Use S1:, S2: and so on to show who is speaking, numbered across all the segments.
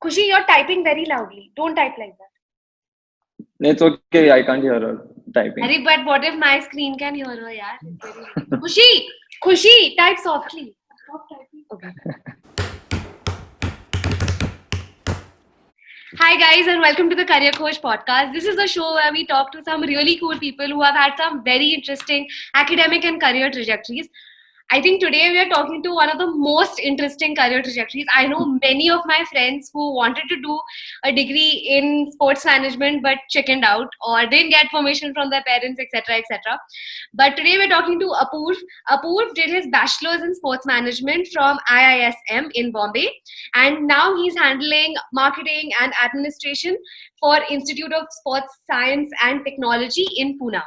S1: Khushi, you're typing very loudly. Don't type like that.
S2: It's okay, I can't hear her typing.
S1: Arey, but what if my screen can hear her, yaar? It's very loud. Khushi, type softly. Stop typing. Okay. Hi guys and welcome to the Career Coach podcast. This is a show where we talk to some really cool people who have had some very interesting academic and career trajectories. I think today we are talking to one of the most interesting career trajectories. I know many of my friends who wanted to do a degree in sports management but chickened out or didn't get permission from their parents, etc., etc. But today we're talking to Apoorv. Apoorv did his bachelor's in sports management from IISM in Bombay, and now he's handling marketing and administration for Institute of Sports Science and Technology in Pune.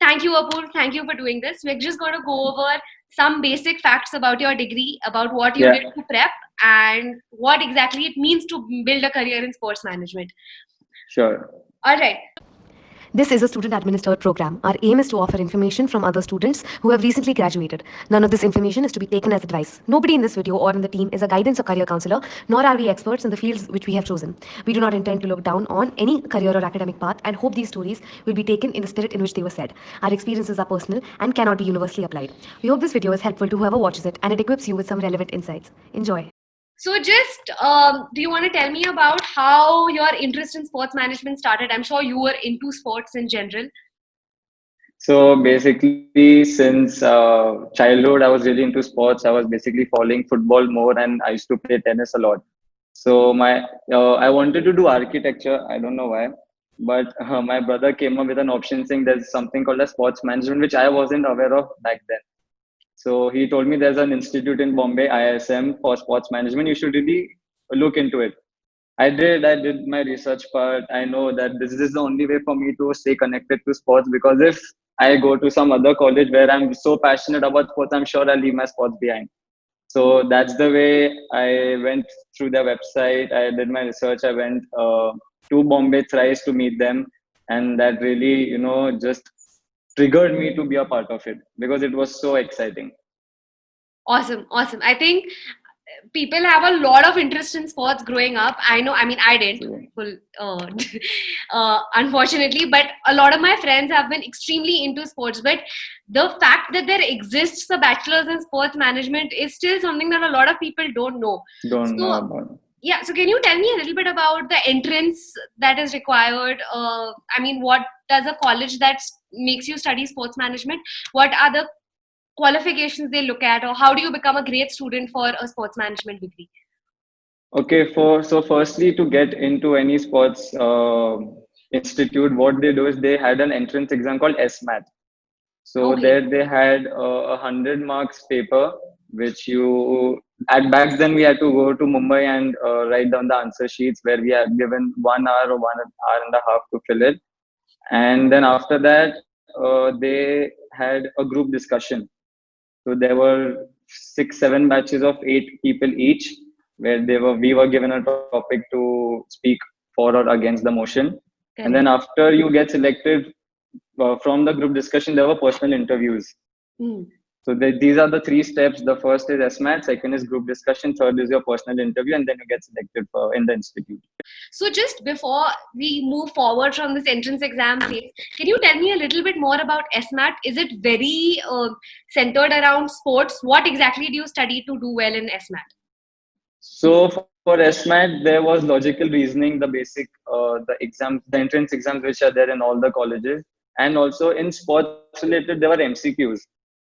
S1: Thank you, Apoorv. Thank you for doing this. We're just going to go over some basic facts about your degree, about what you did to prep, and what exactly it means to build a career in sports management.
S2: Sure.
S1: All right.
S3: This is a student-administered program. Our aim is to offer information from other students who have recently graduated. None of this information is to be taken as advice. Nobody in this video or in the team is a guidance or career counselor, nor are we experts in the fields which we have chosen. We do not intend to look down on any career or academic path and hope these stories will be taken in the spirit in which they were said. Our experiences are personal and cannot be universally applied. We hope this video is helpful to whoever watches it and it equips you with some relevant insights. Enjoy.
S1: So just, do you want to tell me about how your interest in sports management started? I'm sure you were into sports in general.
S2: So basically, since childhood, I was really into sports. I was basically following football more, and I used to play tennis a lot. So I wanted to do architecture. I don't know why, but my brother came up with an option saying there's something called a sports management, which I wasn't aware of back then. So he told me there's an institute in Bombay, IISM, for sports management. You should really look into it. I did my research part. I know that this is the only way for me to stay connected to sports, because if I go to some other college where I'm so passionate about sports, I'm sure I'll leave my sports behind. So that's the way I went through their website. I did my research. I went to Bombay thrice to meet them. And that really, just triggered me to be a part of it because it was so exciting.
S1: Awesome. I think people have a lot of interest in sports growing up. I didn't, unfortunately, but a lot of my friends have been extremely into sports. But the fact that there exists a bachelor's in sports management is still something that a lot of people don't know.
S2: Know about.
S1: Yeah, so can you tell me a little bit about the entrance that is required? What does a college that makes you study sports management, what are the qualifications they look at, or how do you become a great student for a sports management degree?
S2: Okay, so firstly, to get into any sports institute, what they do is they had an entrance exam called SMAT. So there they had 100 marks paper, which back then we had to go to Mumbai and write down the answer sheets, where we had given 1 hour or 1 hour and a half to fill it. And then after that, they had a group discussion. So there were 6-7 batches of 8 people each, where we were given a topic to speak for or against the motion. Okay. And then after you get selected from the group discussion, there were personal interviews. So these are the 3 steps. The first is SMAT, second is group discussion, third is your personal interview, and then you get selected in the institute.
S1: So just before we move forward from this entrance exam phase, can you tell me a little bit more about SMAT? Is it very centered around sports? What exactly do you study to do well in SMAT?
S2: So for SMAT, there was logical reasoning, the basic, the entrance exams which are there in all the colleges. And also in sports related, there were MCQs.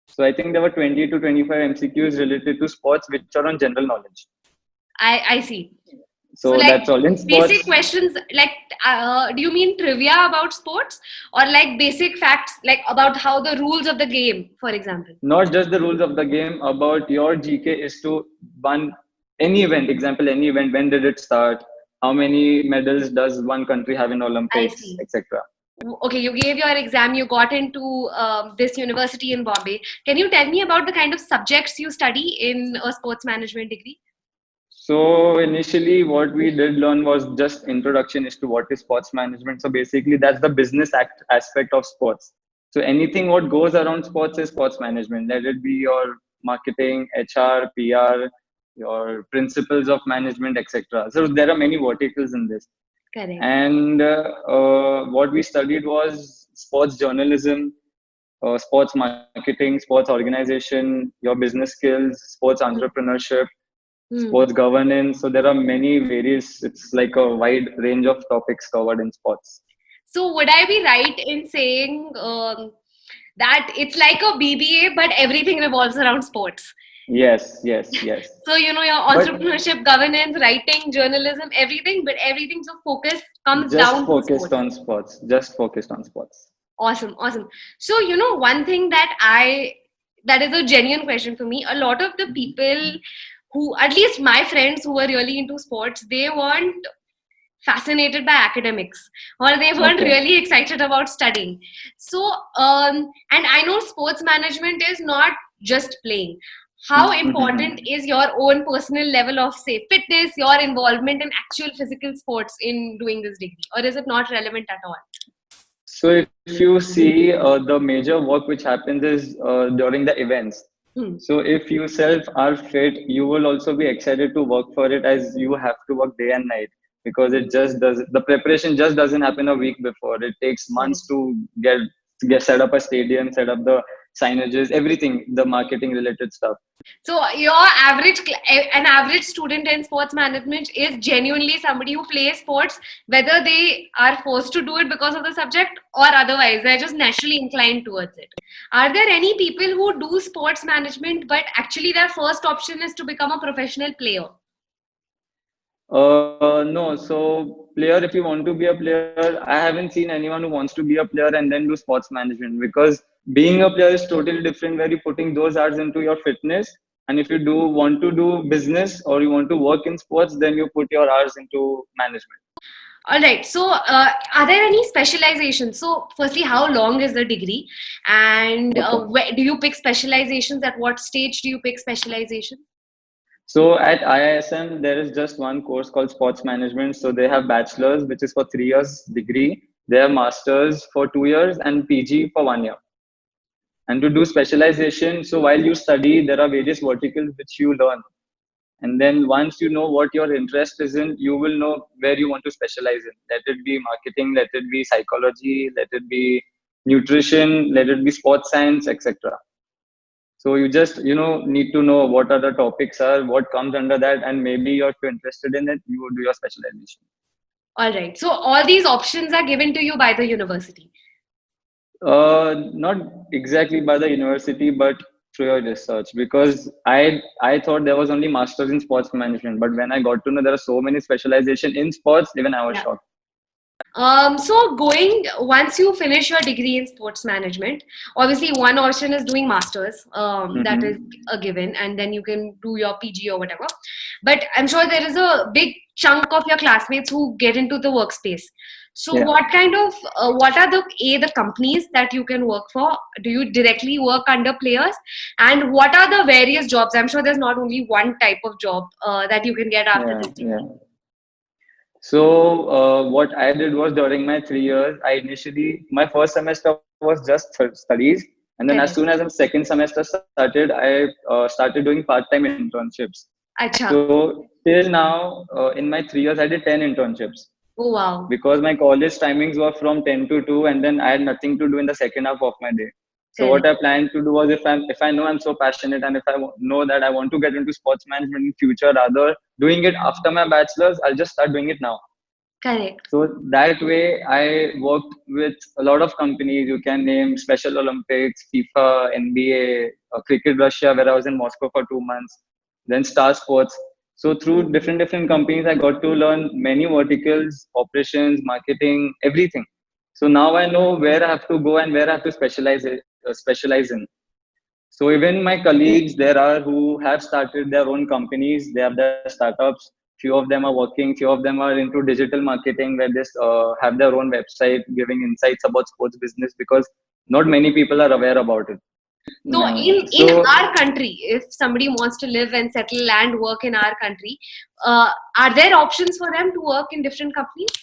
S2: So I think there were 20 to 25 MCQs related to sports, which are on general knowledge.
S1: I see.
S2: So like that's all. In sports,
S1: basic questions, like, do you mean trivia about sports, or like basic facts, like about how the rules of the game, for example?
S2: Not just the rules of the game, about your GK is to any event, any event, when did it start? How many medals does one country have in Olympics, etc.
S1: Okay, you gave your exam, you got into this university in Bombay. Can you tell me about the kind of subjects you study in a sports management degree?
S2: So initially what we did learn was just introduction as to what is sports management. So basically that's the business aspect of sports. So anything what goes around sports is sports management. Let it be your marketing, HR, PR, your principles of management, etc. So there are many verticals in this.
S1: Correct.
S2: And what we studied was sports journalism, sports marketing, sports organization, your business skills, sports entrepreneurship, sports governance. So there are many various, it's like a wide range of topics covered in sports.
S1: So would I be right in saying that it's like a BBA, but everything revolves around sports?
S2: Yes, yes, yes.
S1: So, your
S2: But
S1: entrepreneurship, governance, writing, journalism, everything, but everything's focus comes
S2: just
S1: down to
S2: focused
S1: sports.
S2: on sports. Just focused on sports.
S1: Awesome, awesome. So, one thing that is a genuine question for me. A lot of the people who, at least my friends who were really into sports, they weren't fascinated by academics, or they weren't
S2: Okay.
S1: really excited about studying. So, and I know sports management is not just playing. How important is your own personal level of, say, fitness, your involvement in actual physical sports in doing this degree, or is it not relevant at all?
S2: So if you see the major work which happens is during the events. So if you self are fit, you will also be excited to work for it, as you have to work day and night, because it just does, the preparation just doesn't happen a week before. It takes months to get set up a stadium, set up the signages, everything, the marketing related stuff.
S1: So an average student in sports management is genuinely somebody who plays sports, whether they are forced to do it because of the subject or otherwise, they're just naturally inclined towards it. Are there any people who do sports management, but actually their first option is to become a professional player?
S2: No. So player, if you want to be a player, I haven't seen anyone who wants to be a player and then do sports management, because being a player is totally different, where you're putting those hours into your fitness. And if you do want to do business or you want to work in sports, then you put your hours into management.
S1: All right. So, are there any specializations? So, firstly, how long is the degree, and
S2: Okay.
S1: where do you pick specializations? At what stage do you pick specialization?
S2: So at IISM, there is just one course called sports management. So they have bachelor's, which is for 3 years degree. They have master's for 2 years and PG for 1 year. And to do specialization, so while you study, there are various verticals which you learn. And then once you know what your interest is in, you will know where you want to specialize in. Let it be marketing, let it be psychology, let it be nutrition, let it be sports science, etc. So you just need to know what other topics are, what comes under that, and maybe if you're interested in it, you would do your specialization.
S1: All right. So, all these options are given to you by the university.
S2: Not exactly by the university, but through your research, because I thought there was only masters in sports management, but when I got to know there are so many specialization in sports, even I was
S1: Yeah.
S2: shocked.
S1: So once you finish your degree in sports management, obviously one option is doing masters. That is a given, and then you can do your PG or whatever. But I'm sure there is a big chunk of your classmates who get into the workspace. So
S2: Yeah.
S1: what are the companies that you can work for? Do you directly work under players? And what are the various jobs? I'm sure there's not only one type of job that you can get after
S2: Yeah,
S1: this degree.
S2: yeah. So what I did was, during my 3 years, my first semester was just studies, and then as
S1: Correct.
S2: soon as the second semester started, I started doing part-time internships.
S1: Acha.
S2: So till now, in my 3 years, I did 10 internships,
S1: Oh wow.
S2: because my college timings were from 10 to 2, and then I had nothing to do in the second half of my day. So what
S1: Correct.
S2: I planned to do was, if I know I'm so passionate, and if I know that I want to get into sports management in future, rather doing it after my bachelor's, I'll just start doing it now.
S1: Correct.
S2: So that way, I worked with a lot of companies. You can name Special Olympics, FIFA, NBA, Cricket Russia, where I was in Moscow for 2 months, then Star Sports. So through different companies, I got to learn many verticals, operations, marketing, everything. So now I know where I have to go and where I have to specialize in. So even my colleagues, there are who have started their own companies. They have their startups. Few of them are working. Few of them are into digital marketing, where they have their own website giving insights about sports business, because not many people are aware about it.
S1: So
S2: Yeah.
S1: in our country, if somebody wants to live and settle and work in our country, are there options for them to work in different companies?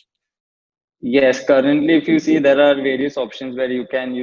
S2: Yes, currently, if you see, there are various options where you can,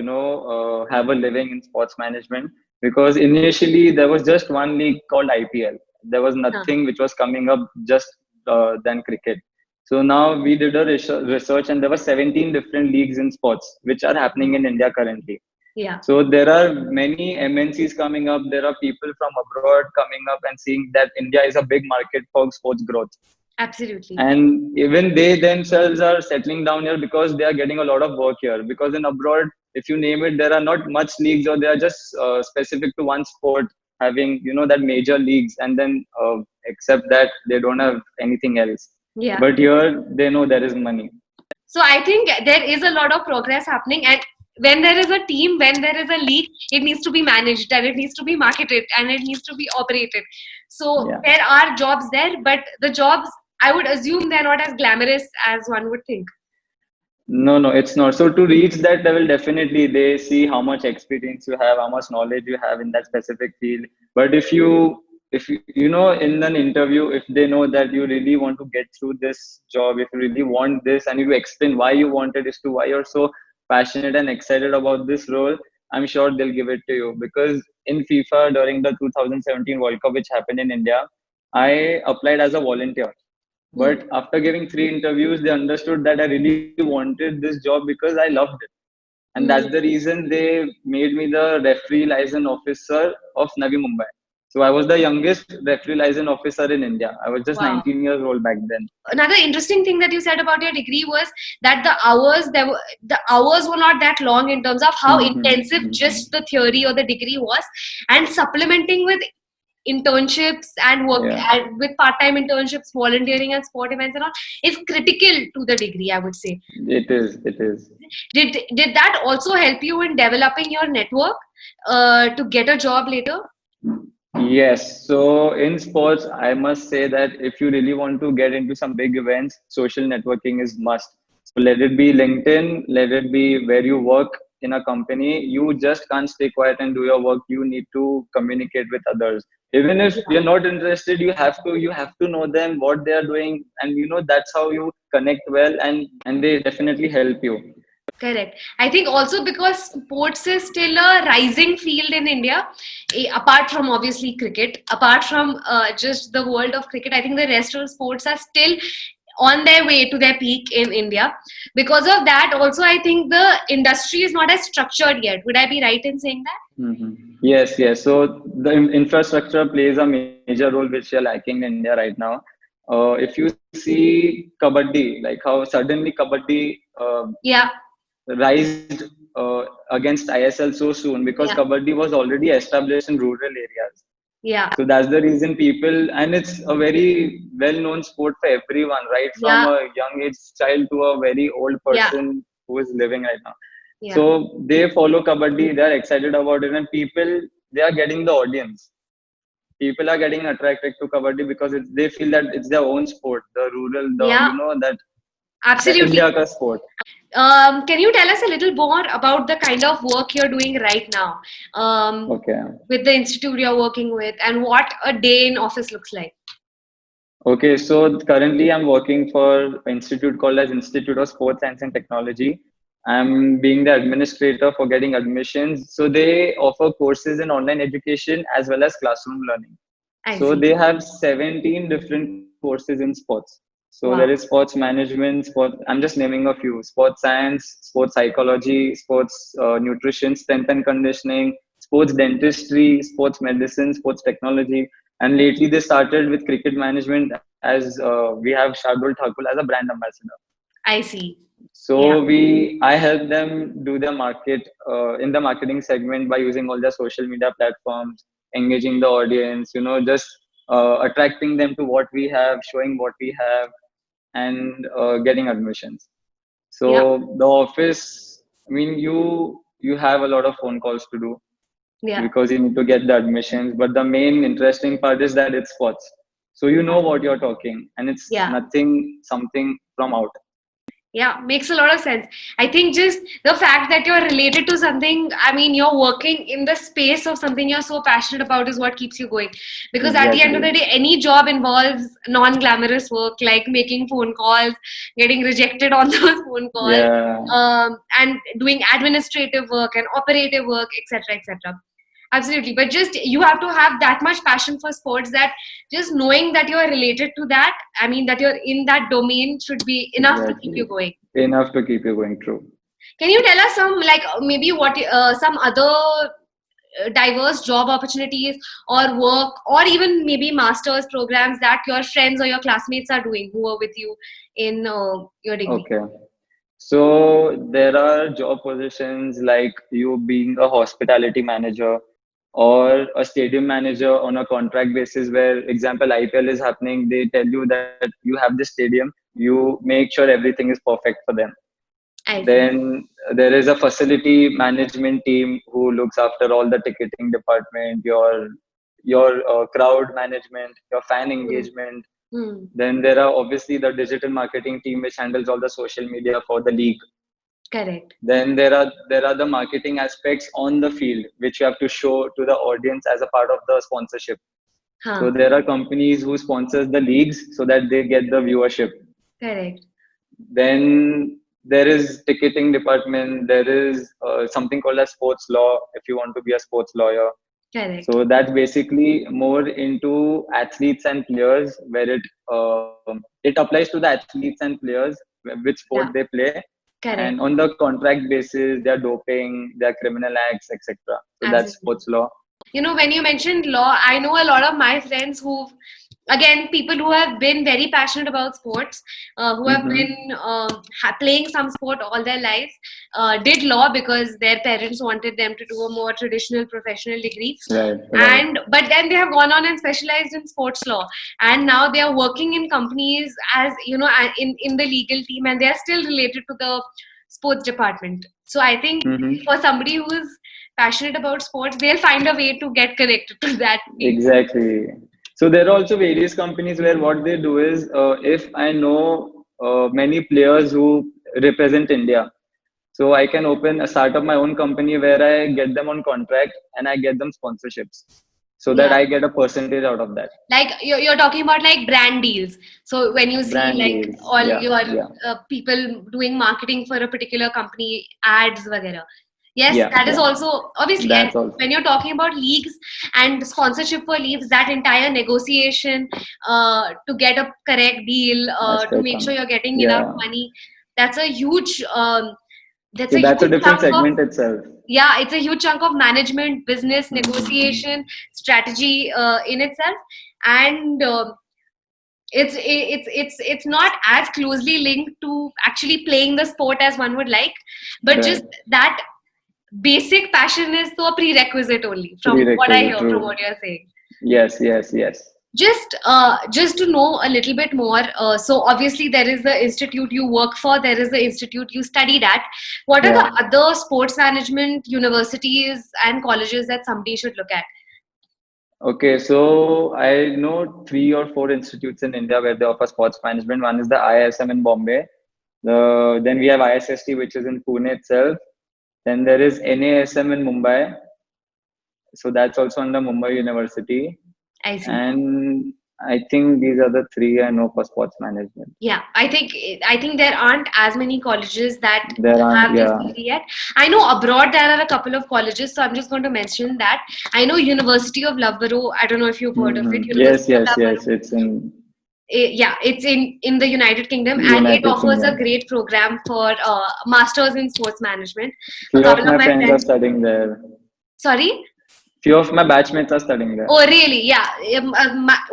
S2: have a living in sports management. Because initially there was just one league called IPL, There was nothing which was coming up just than cricket. So now we did a research, and there were 17 different leagues in sports which are happening in India currently.
S1: Yeah.
S2: So there are many MNCs coming up. There are people from abroad coming up and seeing that India is a big market for sports growth.
S1: Absolutely.
S2: And even they themselves are settling down here because they are getting a lot of work here. Because in abroad, if you name it, there are not much leagues, or they are just specific to one sport, having that major leagues, and then except that they don't have anything else.
S1: Yeah.
S2: But here they know there is money.
S1: So I think there is a lot of progress happening, and when there is a team, when there is a league, it needs to be managed, and it needs to be marketed, and it needs to be operated. So
S2: Yeah.
S1: there are jobs there, but the jobs, I would assume, they're not as glamorous as one would think.
S2: No, it's not. So to reach that level, definitely they see how much experience you have, how much knowledge you have in that specific field. But if you know, in an interview, if they know that you really want to get through this job, if you really want this, and you explain why you want it, as to why you're so passionate and excited about this role, I'm sure they'll give it to you. Because in FIFA during the 2017 World Cup, which happened in India, I applied as a volunteer. But after giving 3 interviews, they understood that I really wanted this job because I loved it. And that's the reason they made me the referee liaison officer of Navi Mumbai. So I was the youngest referee liaison officer in India. I was just
S1: Wow.
S2: 19 years old back then.
S1: Another interesting thing that you said about your degree was that the hours were not that long in terms of how intensive just the theory or the degree was, and supplementing with internships and work and with part-time internships, volunteering and sport events and all is critical to the degree, I would say.
S2: It is.
S1: Did that also help you in developing your network to get a job later?
S2: Yes. So in sports, I must say that if you really want to get into some big events, social networking is must. So let it be LinkedIn, let it be where you work in a company. You just can't stay quiet and do your work. You need to communicate with others. Even if you're not interested, you have to know them, what they are doing, and that's how you connect well, and they definitely help you.
S1: Correct. I think also because sports is still a rising field in India, apart from obviously cricket, apart from just the world of cricket, I think the rest of sports are still on their way to their peak in India. Because of that, also, I think the industry is not as structured yet. Would I be right in saying that?
S2: Mm-hmm. Yes. So the infrastructure plays a major role which you're lacking in India right now. If you see kabaddi, like how suddenly kabaddi rised against ISL so soon, because kabaddi was already established in rural areas.
S1: Yeah.
S2: So that's the reason and it's a very well-known sport for everyone, right? From a young age child to a very old person who is living right now.
S1: Yeah.
S2: So they follow kabaddi, they're excited about it, and they are getting the audience. People are getting attracted to kabaddi because they feel that it's their own sport, the rural, that
S1: absolutely
S2: the India sport.
S1: Can you tell us a little more about the kind of work you're doing right now with the institute you're working with, and what a day in office looks like?
S2: Okay, so currently I'm working for an institute called as Institute of Sports Science and Technology. I'm being the administrator for getting admissions. So they offer courses in online education as well as classroom learning. So they have 17 different courses in sports. So there is sports management, I'm just naming a few: sports science, sports psychology, sports nutrition, strength and conditioning, sports dentistry, sports medicine, sports technology. And lately they started with cricket management, as we have Shardul Thakur as a brand ambassador.
S1: I see.
S2: So I help them do their market in the marketing segment by using all their social media platforms, engaging the audience, just attracting them to what we have, showing what we have, and getting admissions. So the office, I mean, you have a lot of phone calls to do because you need to get the admissions. But the main interesting part is that it's sports. So you know what you're talking, and it's something from out.
S1: Yeah, makes a lot of sense. I think just the fact that you're related to something, I mean, you're working in the space of something you're so passionate about is what keeps you going. Because at the end of the day, any job involves non-glamorous work like making phone calls, getting rejected on those phone calls, and doing administrative work and operative work, etc., etc. Absolutely. But just you have to have that much passion for sports that just knowing that you're related to that, I mean, that you're in that domain should be enough to keep
S2: Exactly.
S1: you going.
S2: Enough to keep you going. True.
S1: Can you tell us some, like, maybe what some other diverse job opportunities or work or even maybe master's programs that your friends or your classmates are doing who are with you in your degree?
S2: Okay. So there are job positions like you being a hospitality manager or a stadium manager on a contract basis where, example, IPL is happening. They tell you that you have this stadium, you make sure everything is perfect for them.
S1: I see.
S2: Then there is a facility management team who looks after all the ticketing department, your crowd management, your fan
S1: Hmm.
S2: engagement.
S1: Hmm.
S2: Then there are obviously the digital marketing team which handles all the social media for the league.
S1: Correct.
S2: Then there are the marketing aspects on the field which you have to show to the audience as a part of the sponsorship. So
S1: Huh.
S2: there are companies who sponsors the leagues so that they get the viewership.
S1: Correct.
S2: Then there is ticketing department. There is something called as sports law if you want to be a sports lawyer.
S1: Correct.
S2: So that's basically more into athletes and players, where it applies to the athletes and players which sport
S1: Yeah.
S2: they play, and
S1: Correct.
S2: on the contract basis, their doping, their criminal acts, etc. So that's
S1: Absolutely.
S2: sports law.
S1: You know, when you mentioned law, I know a lot of my friends who, again, people who have been very passionate about sports, who have
S2: Mm-hmm.
S1: been playing some sport all their lives, did law because their parents wanted them to do a more traditional professional degree.
S2: Right, right.
S1: And but then they have gone on and specialized in sports law, and now they are working in companies as, you know, in the legal team, and they are still related to the sports department. So I think
S2: Mm-hmm.
S1: for somebody who is passionate about sports, they'll find a way to get connected to that field.
S2: Exactly. So there are also various companies where what they do is, if I know many players who represent India, so I can start up my own company where I get them on contract and I get them sponsorships, so that
S1: Yeah,
S2: I get a percentage out of that.
S1: like you're talking about like brand deals. So when you see
S2: Brand
S1: like
S2: deals.
S1: all
S2: Yeah,
S1: your
S2: yeah,
S1: people doing marketing for a particular company, ads वगैरह. Yes,
S2: yeah,
S1: that is
S2: yeah.
S1: also obviously. And
S2: That's also
S1: when you're talking about leagues and sponsorship for leagues, that entire negotiation to get a correct deal, to
S2: aspect
S1: make sure
S2: on.
S1: you're getting enough
S2: Yeah.
S1: money, that's a huge that's
S2: So
S1: a
S2: that's a
S1: huge
S2: different
S1: chunk of,
S2: segment itself.
S1: yeah, it's a huge chunk of management, business,
S2: Mm-hmm.
S1: negotiation, strategy in itself. And it's not as closely linked to actually playing the sport as one would like, but just
S2: Right.
S1: that basic passion is so a prerequisite only from what I
S2: Prerequisite.
S1: hear from
S2: True.
S1: what you're saying.
S2: Yes, yes, yes.
S1: Just to know a little bit more, so obviously there is the institute you work for, there is the institute you studied at. What are the
S2: Yeah.
S1: other sports management universities and colleges that somebody should look at?
S2: Okay, so I know 3 or 4 institutes in India where they offer sports management. One is the IISM in Bombay. Then we have ISST, which is in Pune itself. Then there is NASM in Mumbai. So that's also under Mumbai University.
S1: I see.
S2: And I think these are the 3 I know for sports management.
S1: Yeah, I think there aren't as many colleges that
S2: There aren't,
S1: have this
S2: yeah.
S1: degree yet. I know abroad there are a couple of colleges, so I'm just going to mention that. I know University of Loughborough. I don't know if you've heard of it.
S2: Yes,
S1: University of
S2: yes,
S1: Loughborough.
S2: yes. It's in
S1: Yeah, it's in the United Kingdom, and it
S2: United
S1: offers a
S2: Kingdom.
S1: great program for masters in sports management. A
S2: Few of
S1: couple of
S2: my
S1: my
S2: friends are
S1: friends.
S2: studying there.
S1: Sorry.
S2: Few of my batchmates are studying there.
S1: Oh, really? Yeah.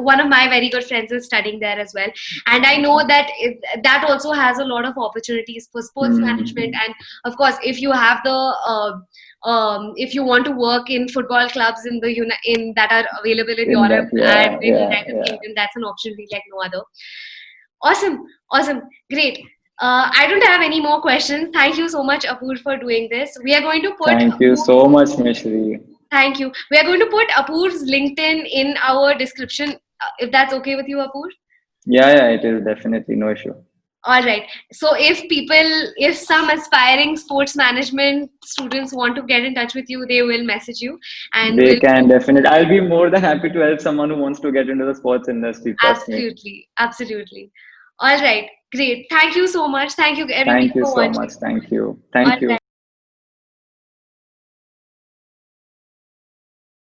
S1: One of my very good friends is studying there as well. And I know that that also has a lot of opportunities for sports management.
S2: Hmm.
S1: And of course, if you have if you want to work in football clubs in in that are available in
S2: In
S1: Europe
S2: that,
S1: and
S2: yeah,
S1: in
S2: yeah,
S1: United
S2: yeah.
S1: Kingdom, that's an option like no other. Awesome. Awesome. Great. I don't have any more questions. Thank you so much, Apoor, for doing this. We are going to put
S2: Thank you
S1: Apoor.
S2: so much, Mishri.
S1: Thank you. We are going to put Apoor's LinkedIn in our description, if that's okay with you, Apoor.
S2: Yeah, yeah, it is definitely no issue.
S1: All right. So if some aspiring sports management students want to get in touch with you, they will message you and
S2: They
S1: will.
S2: can definitely. I'll be more than happy to help someone who wants to get into the sports industry. Trust me.
S1: Absolutely. Absolutely. All right. Great. Thank you so much. Thank you, everybody,
S2: Thank you
S1: for
S2: so much.
S1: watching.
S2: Thank you.
S1: All
S2: Thank you.
S1: right.